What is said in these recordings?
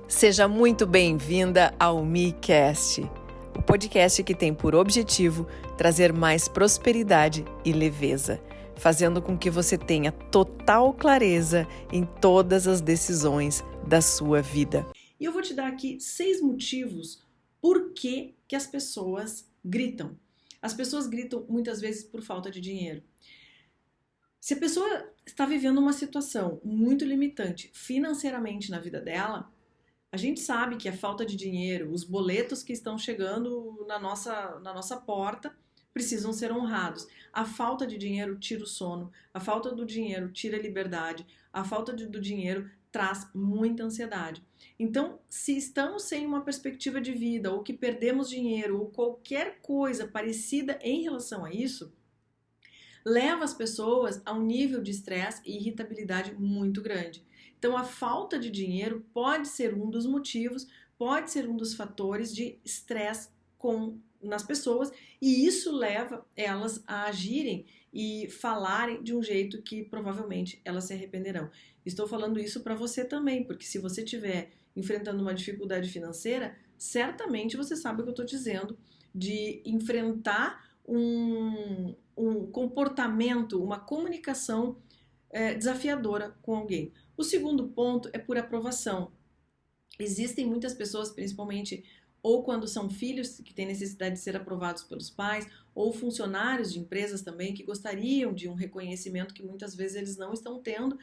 Seja muito bem-vinda ao MeCast, o podcast que tem por objetivo trazer mais prosperidade e leveza, fazendo com que você tenha total clareza em todas as decisões da sua vida. E eu vou te dar aqui 6 motivos por que as pessoas gritam. As pessoas gritam muitas vezes por falta de dinheiro. Se a pessoa está vivendo uma situação muito limitante financeiramente na vida dela, a gente sabe que a falta de dinheiro, os boletos que estão chegando na nossa porta precisam ser honrados. A falta de dinheiro tira o sono, a falta do dinheiro tira a liberdade, a falta do dinheiro traz muita ansiedade. Então, se estamos sem uma perspectiva de vida, ou que perdemos dinheiro, ou qualquer coisa parecida em relação a isso, leva as pessoas a um nível de estresse e irritabilidade muito grande. Então, a falta de dinheiro pode ser um dos motivos, pode ser um dos fatores de estresse nas pessoas, e isso leva elas a agirem e falarem de um jeito que provavelmente elas se arrependerão. Estou falando isso para você também, porque se você estiver enfrentando uma dificuldade financeira, certamente você sabe o que eu estou dizendo, de enfrentar um comportamento, uma comunicação desafiadora com alguém. O segundo ponto é por aprovação. Existem muitas pessoas, principalmente ou quando são filhos que têm necessidade de ser aprovados pelos pais, ou funcionários de empresas também que gostariam de um reconhecimento que muitas vezes eles não estão tendo.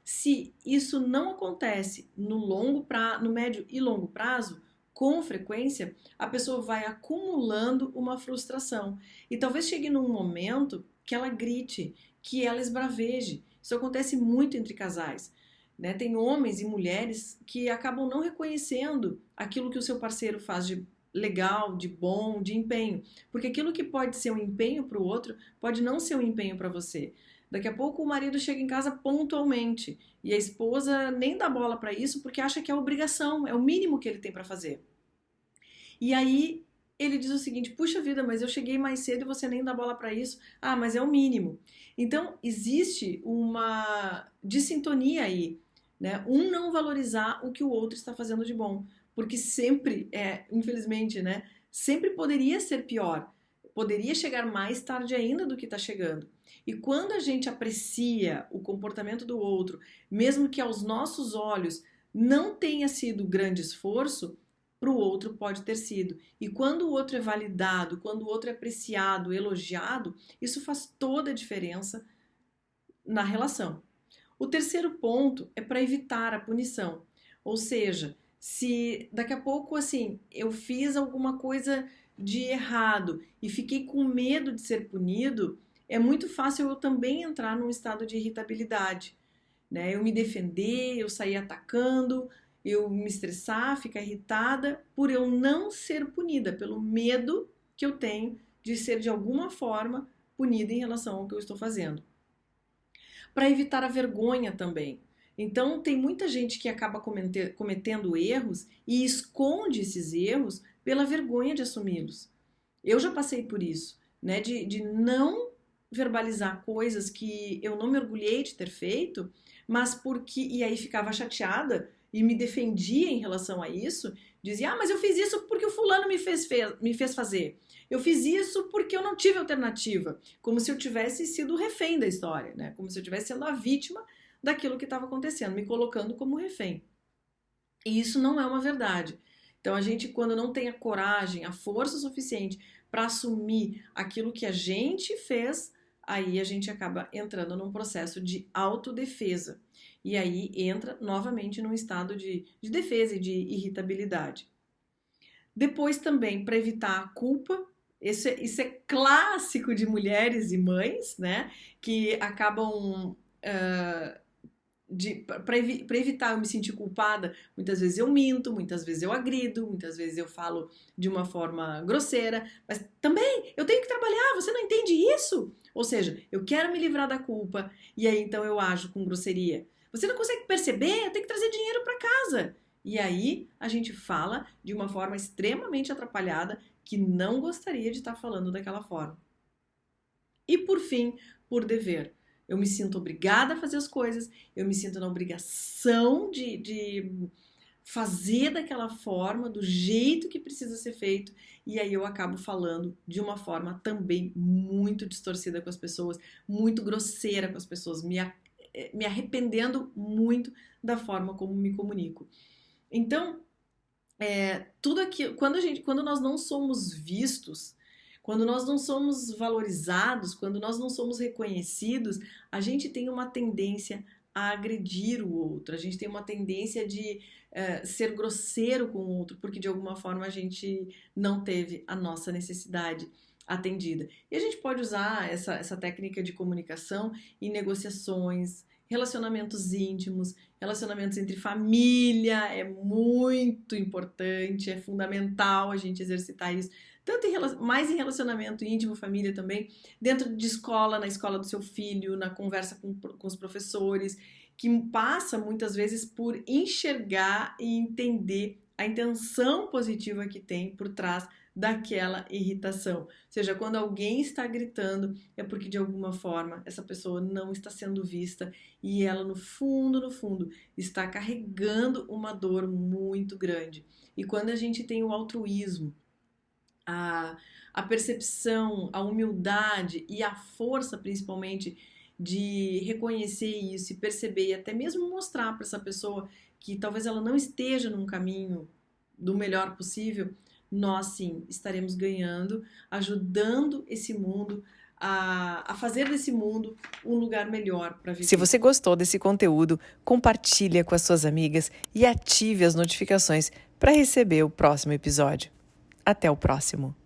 Se isso não acontece no médio e longo prazo, com frequência, a pessoa vai acumulando uma frustração. E talvez chegue num momento que ela grite, que ela esbraveje. Isso acontece muito entre casais. Né? Tem homens e mulheres que acabam não reconhecendo aquilo que o seu parceiro faz de legal, de bom, de empenho. Porque aquilo que pode ser um empenho para o outro, pode não ser um empenho para você. Daqui a pouco o marido chega em casa pontualmente e a esposa nem dá bola para isso porque acha que é obrigação, é o mínimo que ele tem para fazer. E aí ele diz o seguinte: puxa vida, mas eu cheguei mais cedo e você nem dá bola para isso. Ah, mas é o mínimo. Então existe uma dissintonia aí, né? Um não valorizar o que o outro está fazendo de bom, porque sempre infelizmente, né? Sempre poderia ser pior. Poderia chegar mais tarde ainda do que está chegando. E quando a gente aprecia o comportamento do outro, mesmo que aos nossos olhos não tenha sido grande esforço, para o outro pode ter sido. E quando o outro é validado, quando o outro é apreciado, elogiado, isso faz toda a diferença na relação. O terceiro ponto é para evitar a punição. Ou seja, se daqui a pouco assim eu fiz alguma coisa de errado e fiquei com medo de ser punido, é muito fácil eu também entrar num estado de irritabilidade, né? Eu me defender, eu sair atacando, eu me estressar, ficar irritada por eu não ser punida, pelo medo que eu tenho de ser de alguma forma punida em relação ao que eu estou fazendo. Para evitar a vergonha também. Então, tem muita gente que acaba cometendo erros e esconde esses erros pela vergonha de assumi-los. Eu já passei por isso, né? De não verbalizar coisas que eu não me orgulhei de ter feito, mas porque. E aí ficava chateada e me defendia em relação a isso. Dizia: ah, mas eu fiz isso porque o fulano me fez fazer. Eu fiz isso porque eu não tive alternativa. Como se eu tivesse sido o refém da história, né? Como se eu tivesse sendo a vítima daquilo que estava acontecendo, me colocando como refém. E isso não é uma verdade. Então a gente, quando não tem a coragem, a força suficiente para assumir aquilo que a gente fez, aí a gente acaba entrando num processo de autodefesa. E aí entra novamente num estado de defesa e de irritabilidade. Depois também, para evitar a culpa, isso é clássico de mulheres e mães, né? Que acabam para evitar eu me sentir culpada, muitas vezes eu minto, muitas vezes eu agrido, muitas vezes eu falo de uma forma grosseira, mas também eu tenho que trabalhar, você não entende isso? Ou seja, eu quero me livrar da culpa e aí então eu ajo com grosseria. Você não consegue perceber? Eu tenho que trazer dinheiro para casa. E aí a gente fala de uma forma extremamente atrapalhada que não gostaria de estar falando daquela forma. E por fim, por dever. Eu me sinto obrigada a fazer as coisas, eu me sinto na obrigação de fazer daquela forma, do jeito que precisa ser feito, e aí eu acabo falando de uma forma também muito distorcida com as pessoas, muito grosseira com as pessoas, me arrependendo muito da forma como me comunico. Então, tudo aquilo, quando nós não somos vistos, quando nós não somos valorizados, quando nós não somos reconhecidos, a gente tem uma tendência a agredir o outro, a gente tem uma tendência de ser grosseiro com o outro, porque de alguma forma a gente não teve a nossa necessidade atendida. E a gente pode usar essa técnica de comunicação em negociações, relacionamentos íntimos, relacionamentos entre família, é muito importante, é fundamental a gente exercitar isso, mais em relacionamento íntimo, família também, dentro de escola, na escola do seu filho, na conversa com os professores, que passa muitas vezes por enxergar e entender a intenção positiva que tem por trás daquela irritação. Ou seja, quando alguém está gritando, é porque de alguma forma essa pessoa não está sendo vista e ela no fundo, está carregando uma dor muito grande. E quando a gente tem o altruísmo, a percepção, a humildade e a força, principalmente, de reconhecer isso e perceber e até mesmo mostrar para essa pessoa que talvez ela não esteja num caminho do melhor possível, nós sim estaremos ganhando, ajudando esse mundo a fazer desse mundo um lugar melhor para viver. Se você gostou desse conteúdo, compartilha com as suas amigas e ative as notificações para receber o próximo episódio. Até o próximo!